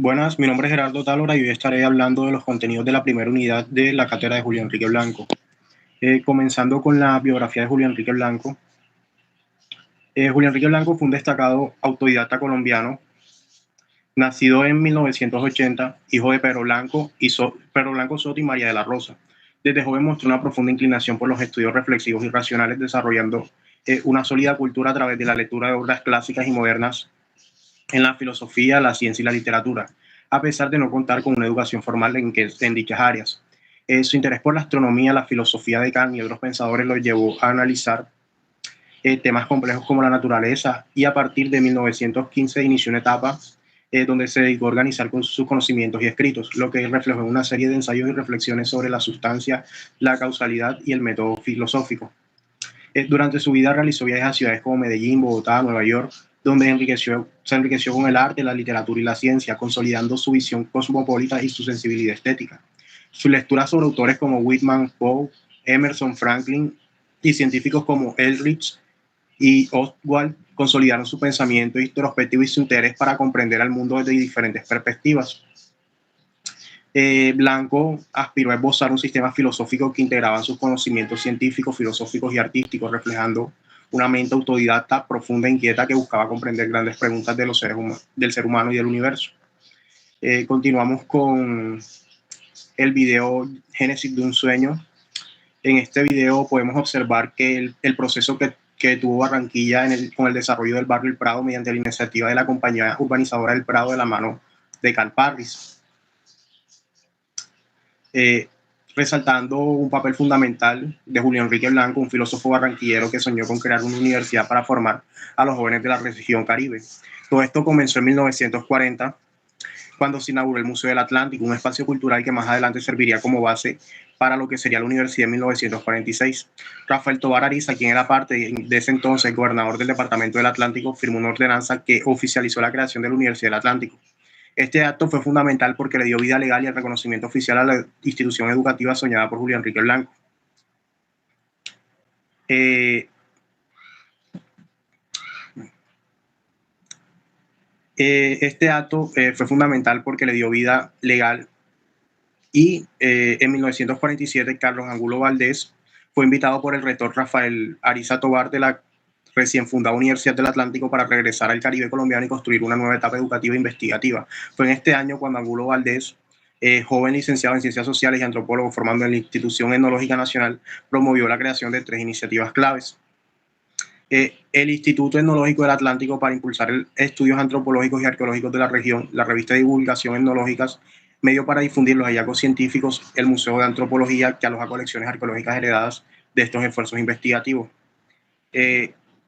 Buenas, mi nombre es Gerardo Tálora y hoy estaré hablando de los contenidos de la primera unidad de la cátedra de Julio Enrique Blanco. Comenzando con la biografía de Julio Enrique Blanco. Julio Enrique Blanco fue un destacado autodidacta colombiano, nacido en 1980, hijo de Pedro Blanco Soto y María de la Rosa. Desde joven mostró una profunda inclinación por los estudios reflexivos y racionales, desarrollando una sólida cultura a través de la lectura de obras clásicas y modernas en la filosofía, la ciencia y la literatura, a pesar de no contar con una educación formal en dichas áreas. Su interés por la astronomía, la filosofía de Kant y otros pensadores lo llevó a analizar temas complejos como la naturaleza, y a partir de 1915 inició una etapa donde se dedicó a organizar con sus conocimientos y escritos, lo que reflejó en una serie de ensayos y reflexiones sobre la sustancia, la causalidad y el método filosófico. Durante su vida realizó viajes a ciudades como Medellín, Bogotá, Nueva York, donde se enriqueció con el arte, la literatura y la ciencia, consolidando su visión cosmopolita y su sensibilidad estética. Sus lecturas sobre autores como Whitman, Poe, Emerson, Franklin y científicos como Ehrlich y Oswald consolidaron su pensamiento introspectivo y su interés para comprender al mundo desde diferentes perspectivas. Blanco aspiró a esbozar un sistema filosófico que integraba sus conocimientos científicos, filosóficos y artísticos, reflejando una mente autodidacta, profunda e inquieta que buscaba comprender grandes preguntas de del ser humano y del universo. Continuamos con el video Génesis de un sueño. En este video podemos observar que el proceso que tuvo Barranquilla con el desarrollo del barrio El Prado mediante la iniciativa de la compañía urbanizadora del Prado de la mano de Cal Parris. Resaltando un papel fundamental de Julio Enrique Blanco, un filósofo barranquillero que soñó con crear una universidad para formar a los jóvenes de la región Caribe. Todo esto comenzó en 1940, cuando se inauguró el Museo del Atlántico, un espacio cultural que más adelante serviría como base para lo que sería la universidad en 1946. Rafael Tovar Ariza, quien era parte de ese entonces gobernador del Departamento del Atlántico, firmó una ordenanza que oficializó la creación de la Universidad del Atlántico. Este acto fue fundamental porque le dio vida legal y el reconocimiento oficial a la institución educativa soñada por Julio Enrique Blanco. Este acto fue fundamental porque le dio vida legal y en 1947 Carlos Angulo Valdés fue invitado por el rector Rafael Ariza Tovar de la recién fundada Universidad del Atlántico para regresar al Caribe colombiano y construir una nueva etapa educativa e investigativa. Fue en este año cuando Angulo Valdés, joven licenciado en Ciencias Sociales y antropólogo formando en la Institución Etnológica Nacional, promovió la creación de 3 iniciativas claves. El Instituto Etnológico del Atlántico para impulsar estudios antropológicos y arqueológicos de la región, la revista de divulgación etnológicas, medio para difundir los hallazgos científicos, el Museo de Antropología que aloja colecciones arqueológicas heredadas de estos esfuerzos investigativos.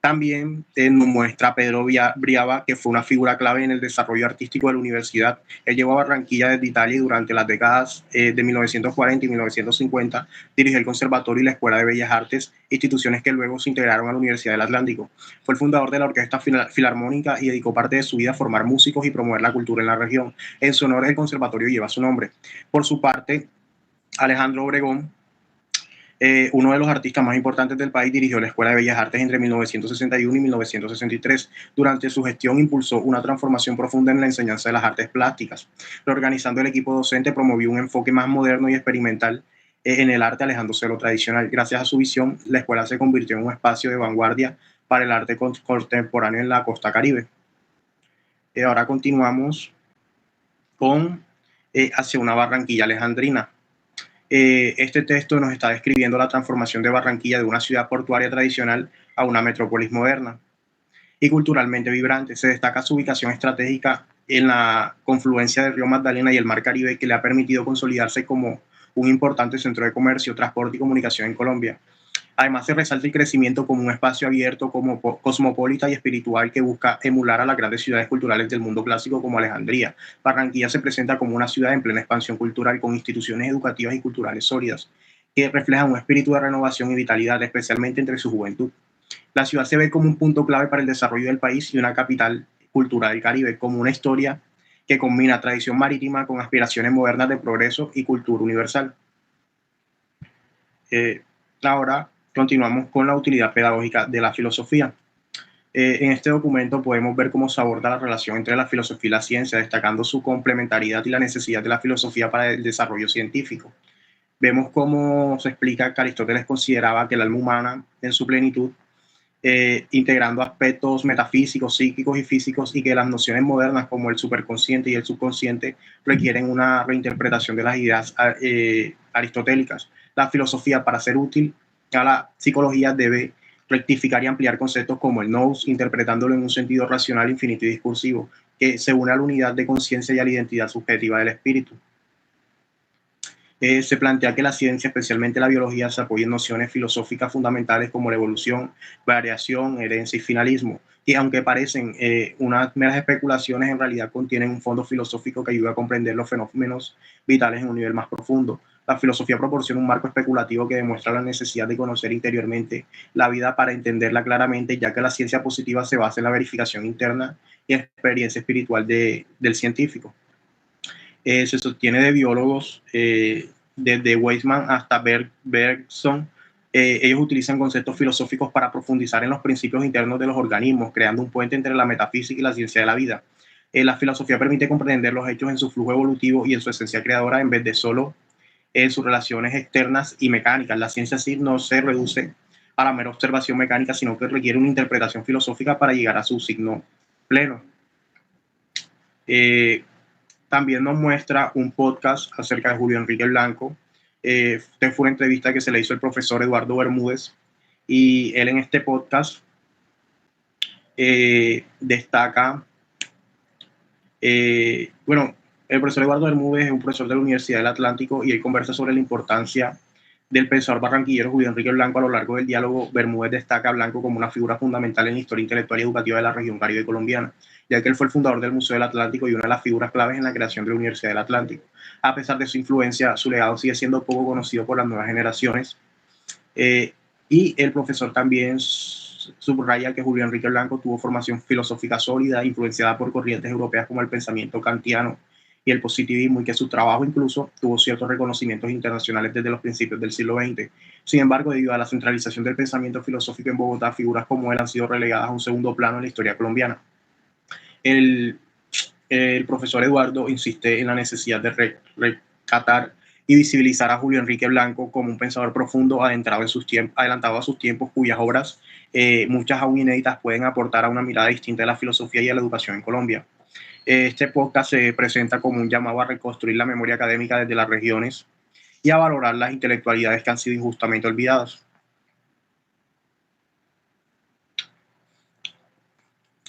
También nos muestra Pedro Briaba, que fue una figura clave en el desarrollo artístico de la universidad. Él llegó a Barranquilla desde Italia y durante las décadas de 1940 y 1950 dirigió el Conservatorio y la Escuela de Bellas Artes, instituciones que luego se integraron a la Universidad del Atlántico. Fue el fundador de la Orquesta Filarmónica y dedicó parte de su vida a formar músicos y promover la cultura en la región. En su honor, el conservatorio lleva su nombre. Por su parte, Alejandro Obregón, uno de los artistas más importantes del país, dirigió la Escuela de Bellas Artes entre 1961 y 1963. Durante su gestión impulsó una transformación profunda en la enseñanza de las artes plásticas. Reorganizando el equipo docente, promovió un enfoque más moderno y experimental en el arte, alejándose de lo tradicional. Gracias a su visión, la escuela se convirtió en un espacio de vanguardia para el arte contemporáneo en la costa caribe. Ahora continuamos con Hacia una Barranquilla alejandrina. Este texto nos está describiendo la transformación de Barranquilla de una ciudad portuaria tradicional a una metrópolis moderna y culturalmente vibrante. Se destaca su ubicación estratégica en la confluencia del río Magdalena y el mar Caribe, que le ha permitido consolidarse como un importante centro de comercio, transporte y comunicación en Colombia. Además, se resalta el crecimiento como un espacio abierto, como cosmopolita y espiritual que busca emular a las grandes ciudades culturales del mundo clásico como Alejandría. Barranquilla se presenta como una ciudad en plena expansión cultural con instituciones educativas y culturales sólidas que reflejan un espíritu de renovación y vitalidad, especialmente entre su juventud. La ciudad se ve como un punto clave para el desarrollo del país y una capital cultural del Caribe, como una historia que combina tradición marítima con aspiraciones modernas de progreso y cultura universal. Ahora continuamos con la utilidad pedagógica de la filosofía. En este documento podemos ver cómo se aborda la relación entre la filosofía y la ciencia, destacando su complementariedad y la necesidad de la filosofía para el desarrollo científico. Vemos cómo se explica que Aristóteles consideraba que el alma humana en su plenitud, integrando aspectos metafísicos, psíquicos y físicos, y que las nociones modernas como el superconsciente y el subconsciente requieren una reinterpretación de las ideas aristotélicas. La filosofía, para ser útil a la psicología, debe rectificar y ampliar conceptos como el nous, interpretándolo en un sentido racional, infinito y discursivo, que se une a la unidad de conciencia y a la identidad subjetiva del espíritu. Se plantea que la ciencia, especialmente la biología, se apoya en nociones filosóficas fundamentales como la evolución, variación, herencia y finalismo, que aunque parecen unas meras especulaciones, en realidad contienen un fondo filosófico que ayuda a comprender los fenómenos vitales en un nivel más profundo. La filosofía proporciona un marco especulativo que demuestra la necesidad de conocer interiormente la vida para entenderla claramente, ya que la ciencia positiva se basa en la verificación interna y experiencia espiritual del científico. Se sostiene de biólogos, desde Weizmann hasta Bergson. Ellos utilizan conceptos filosóficos para profundizar en los principios internos de los organismos, creando un puente entre la metafísica y la ciencia de la vida. La filosofía permite comprender los hechos en su flujo evolutivo y en su esencia creadora, en vez de solo en sus relaciones externas y mecánicas. La ciencia sí no se reduce a la mera observación mecánica, sino que requiere una interpretación filosófica para llegar a su signo pleno. También nos muestra un podcast acerca de Julio Enrique Blanco. Esta fue una entrevista que se le hizo al profesor Eduardo Bermúdez, y él en este podcast destaca, bueno, el profesor Eduardo Bermúdez es un profesor de la Universidad del Atlántico, y él conversa sobre la importancia del pensador barranquillero Julio Enrique Blanco. A lo largo del diálogo, Bermúdez destaca a Blanco como una figura fundamental en la historia intelectual y educativa de la región caribe colombiana, ya que él fue el fundador del Museo del Atlántico y una de las figuras claves en la creación de la Universidad del Atlántico. A pesar de su influencia, su legado sigue siendo poco conocido por las nuevas generaciones. Y el profesor también subraya que Julio Enrique Blanco tuvo formación filosófica sólida, influenciada por corrientes europeas como el pensamiento kantiano y el positivismo, y que su trabajo incluso tuvo ciertos reconocimientos internacionales desde los principios del siglo XX. Sin embargo, debido a la centralización del pensamiento filosófico en Bogotá, figuras como él han sido relegadas a un segundo plano en la historia colombiana. El profesor Eduardo insiste en la necesidad de rescatar y visibilizar a Julio Enrique Blanco como un pensador profundo, adelantado a sus tiempos, cuyas obras, muchas aún inéditas, pueden aportar a una mirada distinta de la filosofía y a la educación en Colombia. Este podcast se presenta como un llamado a reconstruir la memoria académica desde las regiones y a valorar las intelectualidades que han sido injustamente olvidadas.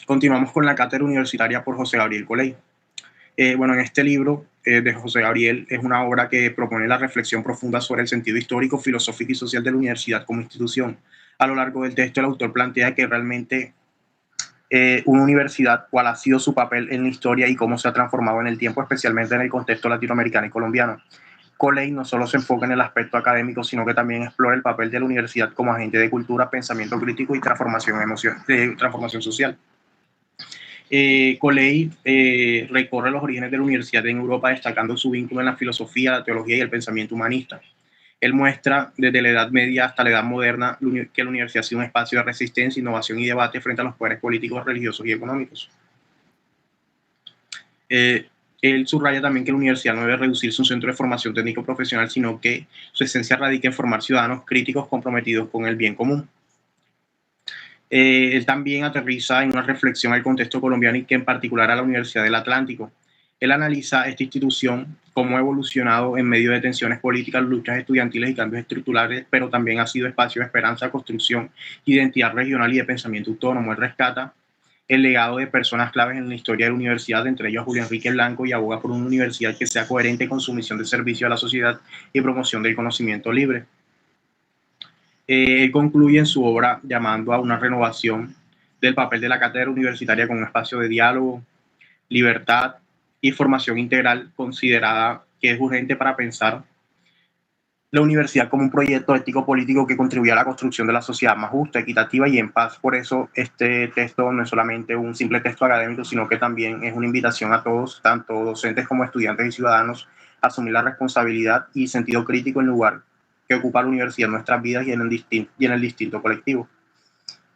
Continuamos con la cátedra universitaria por José Gabriel Coley. Bueno, en este libro de José Gabriel es una obra que propone la reflexión profunda sobre el sentido histórico, filosófico y social de la universidad como institución. A lo largo del texto, el autor plantea que realmente una universidad, cuál ha sido su papel en la historia y cómo se ha transformado en el tiempo, especialmente en el contexto latinoamericano y colombiano. Coley no solo se enfoca en el aspecto académico, sino que también explora el papel de la universidad como agente de cultura, pensamiento crítico y transformación social. Coley recorre los orígenes de la universidad en Europa, destacando su vínculo en la filosofía, la teología y el pensamiento humanista. Él muestra desde la Edad Media hasta la Edad Moderna que la universidad ha sido un espacio de resistencia, innovación y debate frente a los poderes políticos, religiosos y económicos. Él subraya también que la universidad no debe reducirse a un centro de formación técnico profesional, sino que su esencia radica en formar ciudadanos críticos comprometidos con el bien común. Él también aterriza en una reflexión al contexto colombiano y que en particular a la Universidad del Atlántico. Él analiza esta institución, cómo ha evolucionado en medio de tensiones políticas, luchas estudiantiles y cambios estructurales, pero también ha sido espacio de esperanza, construcción, identidad regional y de pensamiento autónomo. Él rescata el legado de personas claves en la historia de la universidad, entre ellos Julio Enrique Blanco, y aboga por una universidad que sea coherente con su misión de servicio a la sociedad y promoción del conocimiento libre. Él concluye en su obra llamando a una renovación del papel de la cátedra universitaria con un espacio de diálogo, libertad y formación integral, considerada que es urgente para pensar la universidad como un proyecto ético-político que contribuye a la construcción de la sociedad más justa, equitativa y en paz. Por eso este texto no es solamente un simple texto académico, sino que también es una invitación a todos, tanto docentes como estudiantes y ciudadanos, a asumir la responsabilidad y sentido crítico en el lugar que ocupa la universidad en nuestras vidas y en el distinto colectivo.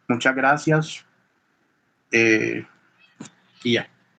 Muchas gracias. y ya.